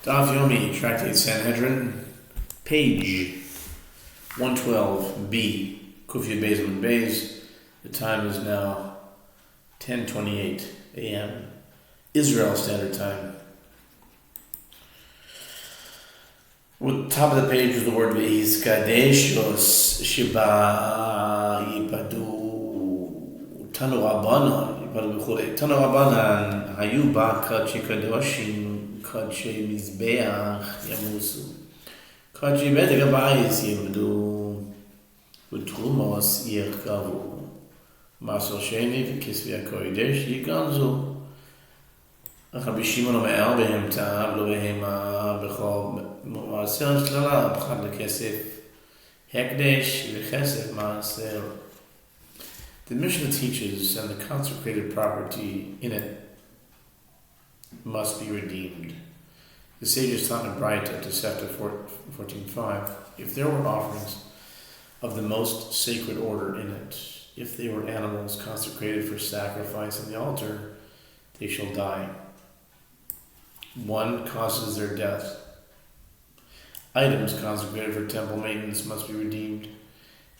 Daf Yomi, Tractate Sanhedrin, page 112b, Kufya Beis and Beis. The time is now 10:28 a.m. Israel Standard Time. At the top of the page was the word Ve'is Kadeshos Sheba Yipadu Tanu Rabbanan Yipadu B'chulei Tanu Rabbanan Hayu Ba Kachi Kadoshim Kachi Mizbeach Yamusu Kachi Bedek Abayis Yimdu Utrumos Yirkavu Masel Sheni V'Kisvi HaKodesh Yiganzu Rabbi Shimon אומר בהמתה לא בהמה בכל מעשר שללה פחד לכסף הקדש וכסף מעשר. The Mishnah teaches and the consecrated property in it must be redeemed. The sages taught in Braita to Sefta 14:5 if there were offerings of the most sacred order in it, if they were animals consecrated for sacrifice on the altar, they shall die. One causes their death. Items consecrated for temple maintenance must be redeemed,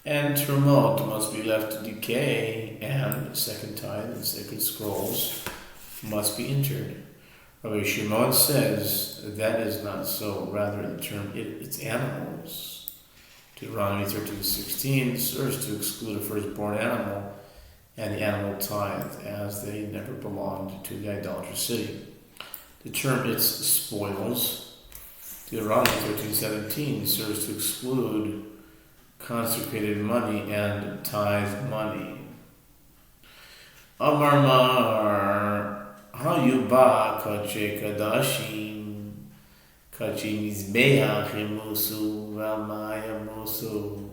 and Trumot must be left to decay, and second tithe and sacred scrolls must be entered. Rabbi Shimon says that is not so. Rather, the term it's animals. Deuteronomy 13:16 serves to exclude a firstborn animal and the animal tithe, as they never belonged to the idolatrous city. The term its spoils, Deuteronomy 13:17, serves to exclude consecrated money and tithe money. Amar Mar, Hayu Ba Kache Kadashim, Kache Mizbeach Yamusu, Ramaya Musu,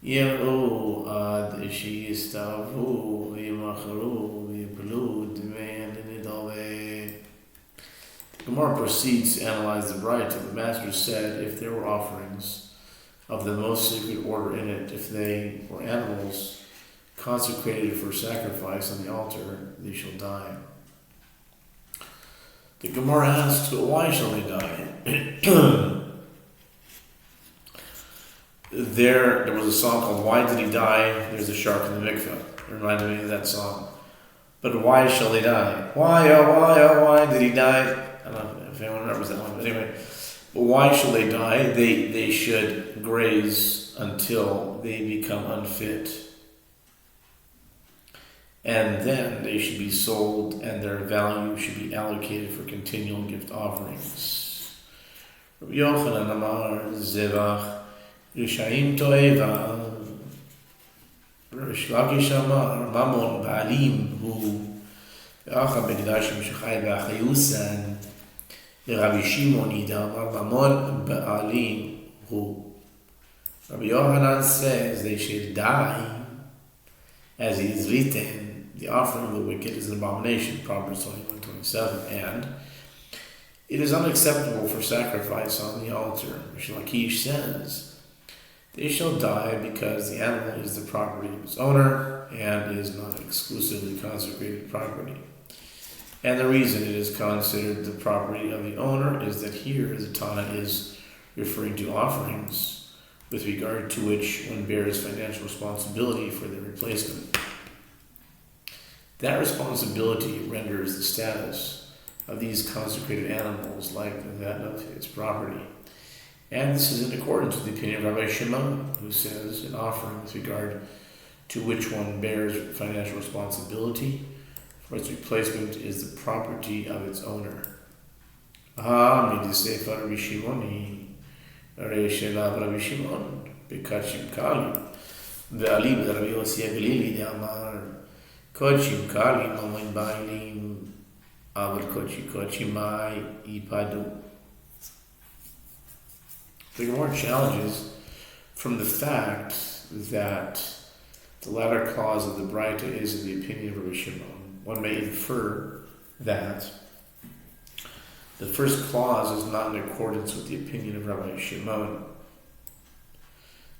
Yeru Ad Shistavu, Yimacharu, Yiblu, Demand in Idove. Gemara proceeds to analyze the Braita. The Master said, if there were offerings of the most sacred order in it, if they were animals consecrated for sacrifice on the altar, they shall die. The Gemara asks, but why shall they die? There was a song called Why Did He Die? There's a shark in the mikveh. It reminded me of that song. But why shall they die? Why, oh, why did he die? I don't know if anyone remembers that one, but anyway. But why shall they die? They should graze until they become unfit. And then they should be sold, and their value should be allocated for continual gift offerings. Rabbi Yochanan Amar Zevach Rishaim Toeva Rish Lakish Amar Mamon Ba'alim Hu Ve'acha B'nidashim Shechai Ve'achayusan Rabbi Shimon Amar Mamon Ba'alim Hu. Rabbi Yochanan says they should die, as it is written, the offering of the wicked is an abomination, Proverbs 21:27, and it is unacceptable for sacrifice on the altar. Rish Lakish says, they shall die because the animal is the property of its owner and is not exclusively consecrated property. And the reason it is considered the property of the owner is that here the Tana is referring to offerings with regard to which one bears financial responsibility for their replacement. That responsibility renders the status of these consecrated animals like that of its property. And this is in accordance with the opinion of Rabbi Shimon, who says an offering with regard to which one bears financial responsibility for its replacement is the property of its owner. Rabbi Shimon, Rabbi Shimon, Bekachim Kali, Ve'ali Rabbi Yossi Aglili Amar, Kochim Kali, Momin Bailim, Avar Kochi Mai Ipadu. The Gemara challenges from the fact that the latter clause of the Braita is in the opinion of Rabbi Shimon. One may infer that the first clause is not in accordance with the opinion of Rabbi Shimon.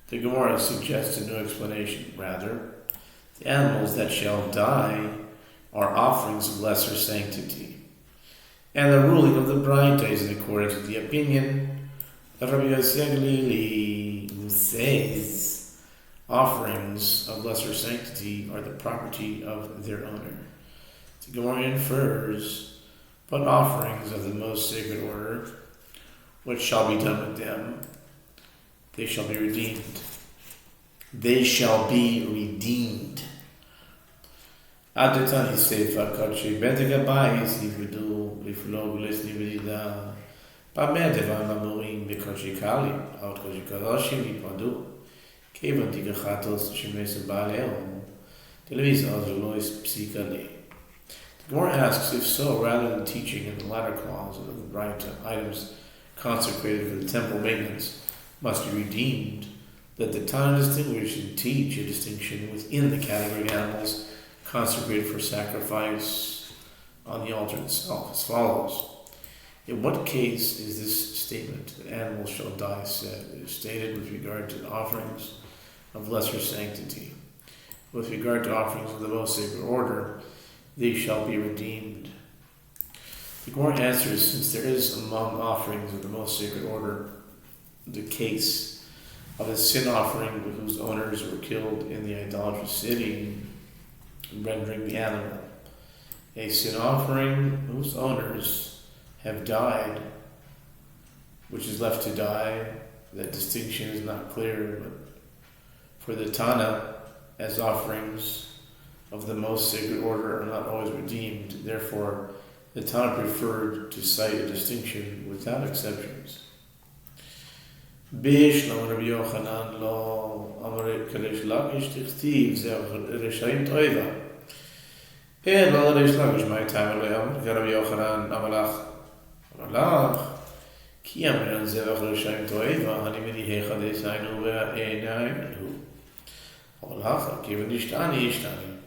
The Gemara suggests a new explanation. Rather, the animals that shall die are offerings of lesser sanctity. And the ruling of the Braita is in accordance with the opinion of Rabbi Yossi Galili, who says offerings of lesser sanctity are the property of their owner. The Gemara infers, but offerings of the most sacred order, what shall be done with them? They shall be redeemed. They shall be redeemed. Adatani Sefer Kachi Betega Bais Ifridu Iflo Glisni Vidida Pamedevan Mamuin Bikachi Kali Out Kachi Kalashi Padu Kevan Tigachatos Shemes Baleo Televis Azulois Psikali. The Gemara asks, if so, rather than teaching in the latter clause of the right items consecrated for the temple maintenance must be redeemed, that the Tana distinguish and teach a distinction within the category of animals consecrated for sacrifice on the altar itself as follows. In what case is this statement that animals shall die said? It is stated with regard to the offerings of lesser sanctity. With regard to offerings of the most sacred order, they shall be redeemed. The Gemara answers, since there is among offerings of the most sacred order the case of a sin offering whose owners were killed in the idolatrous city, rendering the animal. A sin offering whose owners have died, which is left to die, that distinction is not clear, but for the Tana, as offerings of the most sacred order are not always redeemed, therefore the Tana preferred to cite a distinction without exceptions. Bishlam Rabbi Yochanan lo Amar Kadesh Lakish Tichtiv Zeh Reshaim Toiva. And all Kadesh Lakish my time Rabbi Yochanan Amalach Amalach Ki Amran Zeh Reshaim Toiva Hani Midi Hechades Hainu Ve'Einainu Amalach Kivan Ishtani.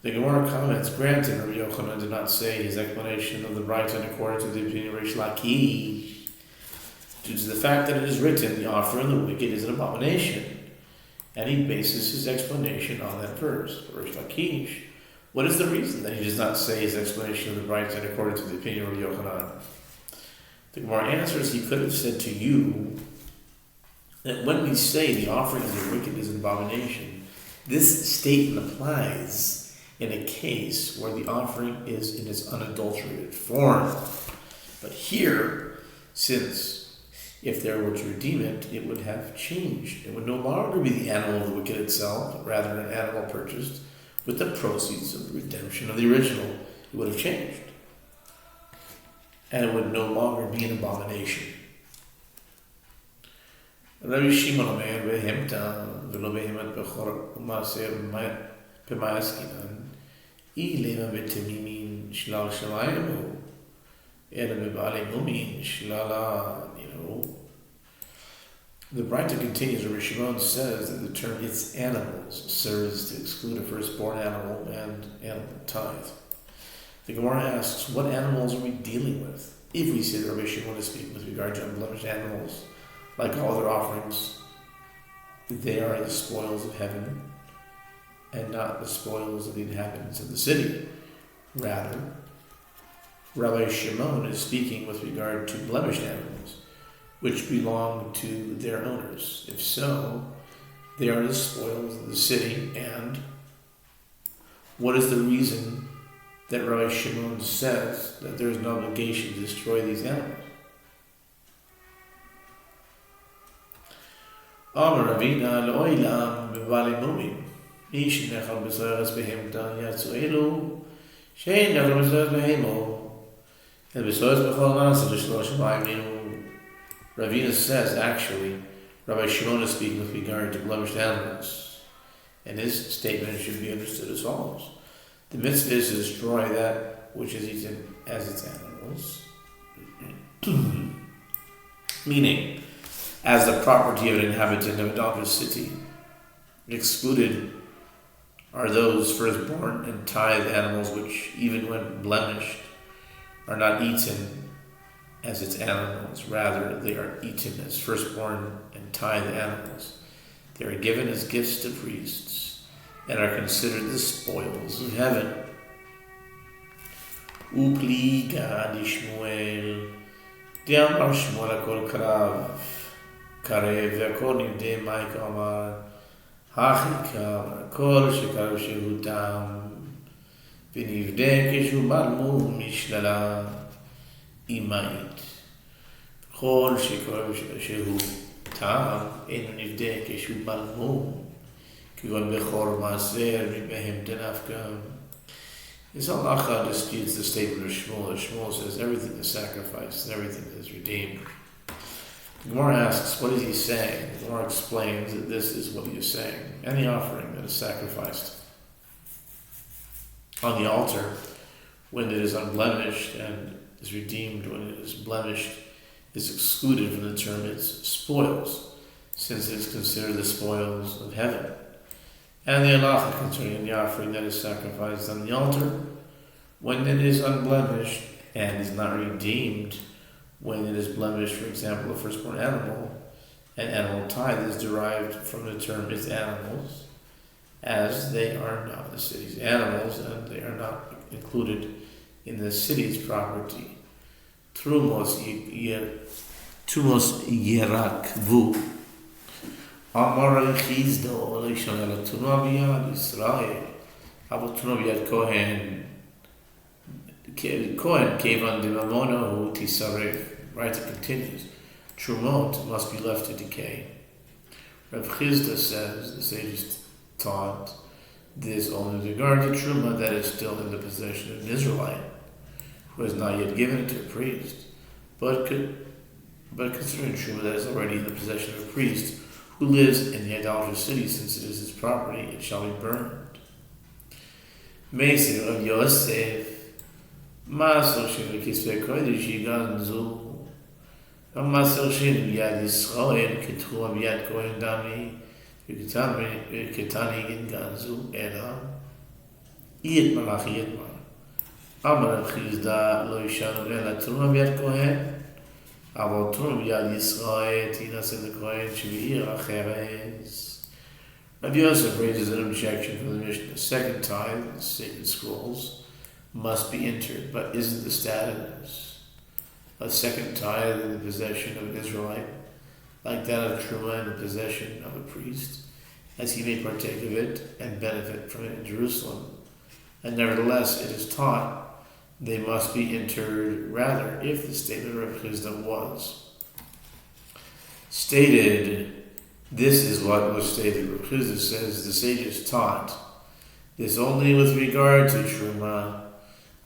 The Gemara comments, granted, Rabbi Yochanan did not say his explanation of the Braita in accordance with the opinion of Rish Lakish, due to the fact that it is written, the offering of the wicked is an abomination, and he bases his explanation on that verse. Rish Lakish, what is the reason that he does not say his explanation of the Braita in accordance with the opinion of Rabbi Yochanan? The Gemara answers, he could have said to you that when we say the offering of the wicked is an abomination, this statement applies in a case where the offering is in its unadulterated form. But here, since if they were to redeem it, it would have changed. It would no longer be the animal of the wicked itself, but rather an animal purchased with the proceeds of the redemption of the original. It would have changed. And it would no longer be an abomination. Rabbi Shimon Omer behemta v'lo behemat bechor u'maser Pemaskinan, Ilema Betamimin Shlal Shalayim, Ela Bebali Mumin Shlala, The Braita continues, where Shimon says that the term its animals serves to exclude a firstborn animal and animal tithe. The Gemara asks, what animals are we dealing with? If we say that Rabbi Shimon is speaking with regard to unblemished animals, like all other offerings, they are the spoils of heaven, and not the spoils of the inhabitants of the city. Rather, Rabbi Shimon is speaking with regard to blemished animals, which belong to their owners. If so, they are the spoils of the city, and what is the reason that Rabbi Shimon says that there is an obligation to destroy these animals? Amar Ravina lo'ilam b'bali mumim. איש נאכל בסוירס בהמתה יצאו אלו שאין נאכל בסוירס בהמו and בסוירס בכל מעשה לשלוש מים נינו. Ravina says, actually, Rabbi Shimon is speaking with regard to blemished animals, and his statement should be understood as follows. The mitzvah is to destroy that which is eaten as its animals, meaning as the property of an inhabitant of a adulterous city. Excluded are those firstborn and tithe animals which, even when blemished, are not eaten as its animals. Rather, they are eaten as firstborn and tithe animals. They are given as gifts to priests and are considered the spoils of heaven. ופליגה לשמואל, דאמר שמואל הכל קרב, והכל נבדה מייקה אמר, הכי כל שקרב שהוא תם, ונבדה כשהוא בלמו משללה אימאית. כל שקרב שהוא תם, אינו נבדה כשהוא בלמו, כגון בכור מעשר מבהם דנפקה. This halacha disputes the statement of Shmuel. Shmuel says everything is sacrificed and everything is redeemed. The Gemara asks, what is he saying? The Gemara explains that this is what he is saying. Any offering that is sacrificed on the altar, when it is unblemished and is redeemed when it is blemished, is excluded from the term its spoils, since it is considered the spoils of heaven. And the halacha concerning the offering that is sacrificed on the altar, when it is unblemished and is not redeemed, when it is blemished, for example, a firstborn animal, an animal tithe is derived from the term its animals, as they are not the city's animals, and they are not included in the city's property. Trumos yerakvu. Amar Chizdo, Elishan el Tunabiyad Israel. Abu Tunabiyad Kohen came on the Mamona who Tisaref. Right, it continues. Trumot must be left to decay. Rav Chizda says, the sages taught, this only with regard to Truma that is still in the possession of an Israelite, who has not yet given it to a priest. But considering Truma that is already in the possession of a priest, who lives in the idolatrous city, since it is his property, it shall be burned. Meisir of Yosef, Maso Shem Kisve Kodesh Yiganzu, Maso Shem Yad Yisrael, Ketru Yad Kohen Dami, Ketani Yiganzu, Ela, Yit Malach Yitman, Amar Chizda Lo Yishanu Ela Trum Yad Kohen, אבל תרום ביד ישראל תינשא לכהן שבעיר אחרת. Rabbi Yosef raises an objection from the Mishnah. The second tithe, the sacred scrolls, must be entered, but isn't the status a second tithe in the possession of an Israelite, like that of Truma in the possession of a priest, as he may partake of it and benefit from it in Jerusalem? And nevertheless, it is taught they must be entered rather, if the statement of Rav Chizda was stated. This is what was stated. Rav Chizda says the sages taught this only with regard to Truma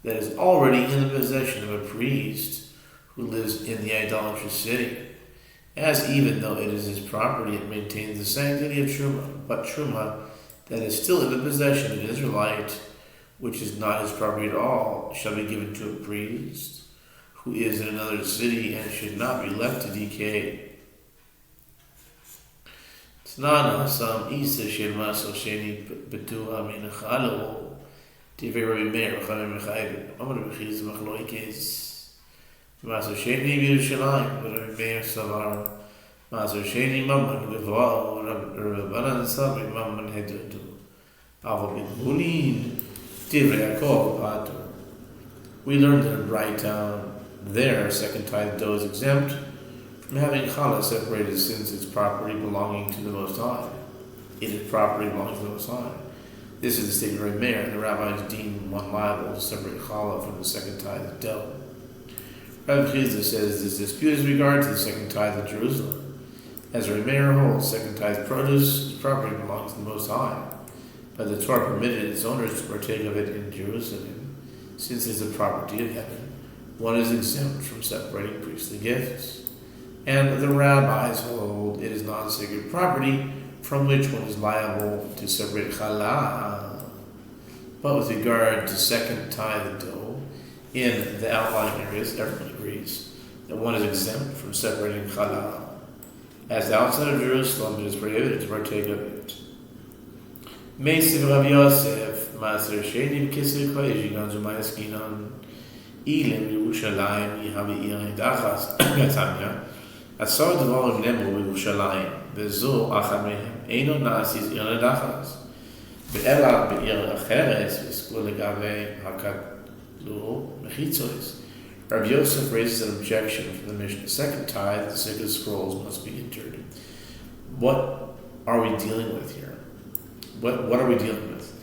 that is already in the possession of a priest who lives in the idolatrous city, as even though it is his property, it maintains the sanctity of Truma. But Truma that is still in the possession of an Israelite, which is not his property at all, shall be given to a priest who is in another city and should not be left to decay. Tnana Sam Isa Shel Maso Sheni Betua Minachalo Tivei Rabbi Meir Chaim Mechayim Amar Bechiz Machloikes Maso Sheni Yerushalayim Rabbi Meir Savar Maso Sheni Mamman Gevao Rabbanan Sabri Mamman Hedudu Avo Bidbulin. We learned that in Brightown, there, second tithe dough is exempt from having challah separated, since it's property belonging to the Most High. It is property belonging to the Most High. This is the statement of Rabbi Meir, and the rabbis deem one liable to separate challah from the second tithe dough. Rabbi Chizda says this dispute is regard to the second tithe of Jerusalem. As Rabbi Meir holds, second tithe produce property belongs to the Most High. But the Torah permitted its owners to partake of it in Jerusalem, since it is the property of heaven. One is exempt from separating priestly gifts. And the rabbis hold it is non-sacred property from which one is liable to separate challah. But with regard to second tithe dough, in the outlying areas, everyone agrees that one is exempt from separating challah. As outside of Jerusalem, it is prohibited to partake of it. Meisiv Rav Yosef, Maser Sheni B'Kisei Kodesh Yiganzu Ma'askinan, Ilim Yerushalayim Yihavi Irin Dachas, Gatanya, Asar Dvarim Nemu Yerushalayim, Vezu Achad Mehem, Eino Nasis Irin Dachas, Ve'ela Be'ir Acheres, V'skul Legave lo mechitzois. Rabbi Yosef raises an objection from the Mishnah. The second tithe, the sacred scrolls, must be entered. What are we dealing with here? What are we dealing with?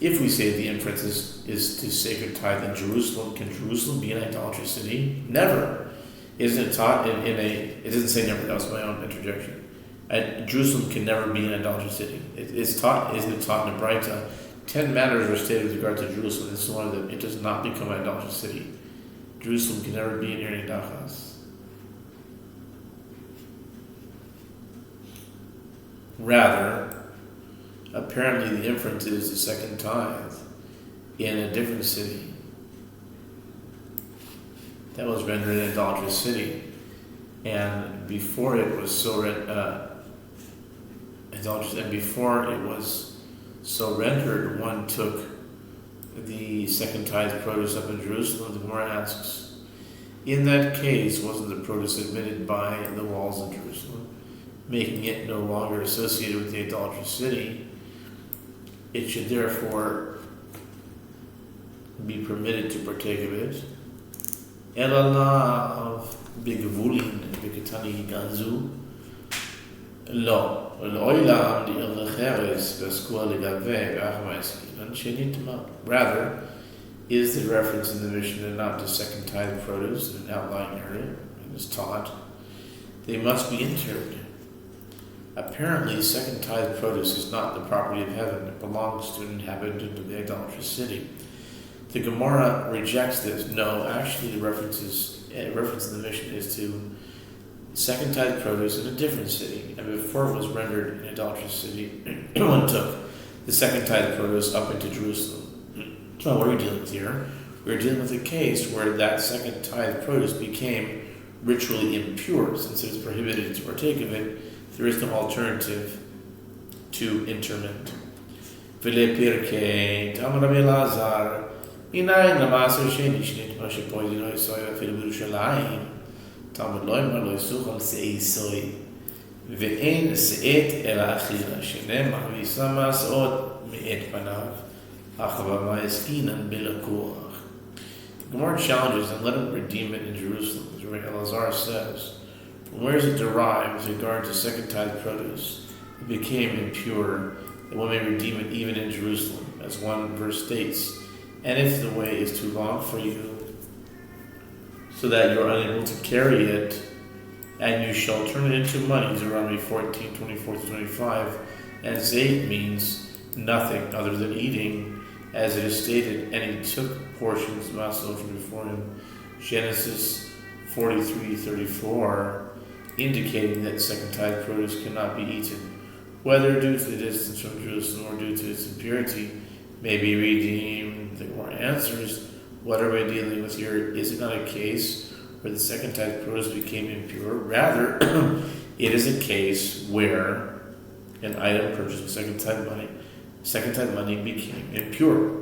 If we say the inference is to sacred tithe in Jerusalem, can Jerusalem be an idolatrous city? Never. Isn't it taught it doesn't say never, that was my own interjection. Jerusalem can never be an idolatrous city. It's taught, isn't it taught in the Braita? 10 matters are stated with regard to Jerusalem. This is one of them. It does not become an idolatrous city. Jerusalem can never be an Eri Dachas. Rather, apparently the inference is the second tithe in a different city that was rendered an idolatrous city, and before it was so idolatrous, and before it was so rendered, one took the second tithe produce up in Jerusalem. The Gemara asks, in that case, wasn't the produce admitted by the walls of Jerusalem, making it no longer associated with the idolatrous city? It should therefore be permitted to partake of it. Elalav bigvulin b'ketani ganzu lo l'oilam li'ilcheres b'skua legave v'achmaiskinan shenitma. Rather, is the reference in the Mishnah not to second tithe produce in an outlying area? It is taught they must be interred. Apparently, second tithe produce is not the property of heaven. It belongs to an inhabitant of the idolatrous city. The Gemara rejects this. No, actually, the reference in the Mishnah is to second tithe produce in a different city. And before it was rendered an idolatrous city, one took the second tithe produce up into Jerusalem. So what are we dealing with here? We're dealing with a case where that second tithe produce became ritually impure. Since it is prohibited to partake of it, there is no alternative to interment. V'le pirkei tam Rabbi Elazar inayin l'maser sheni shnitma shepoidino yisoy afilu b'Yerushalayim Talmud lo yimar lo yisuch al se'ei soy ve'en se'et ela achila shenemar v'yisam ma'asot me'et panav achava ma'eskinan b'lakuach. The Gemara challenges and let him redeem it in Jerusalem, as Rabbi Elazar says. From where is it derived with regard to second tithe produce? It became impure, that one may redeem it even in Jerusalem, as one verse states. And if the way is too long for you, so that you are unable to carry it, and you shall turn it into money, Deuteronomy 14, 24 to 25, and zayt means nothing other than eating, as it is stated, and he took portions maso from before him, Genesis 43:34, indicating that second tithe produce cannot be eaten, whether due to the distance from Jerusalem or due to its impurity, may be redeemed. The Gemara answers, what are we dealing with here? Is it not a case where the second tithe produce became impure? Rather, it is a case where an item purchased with second tithe money became impure.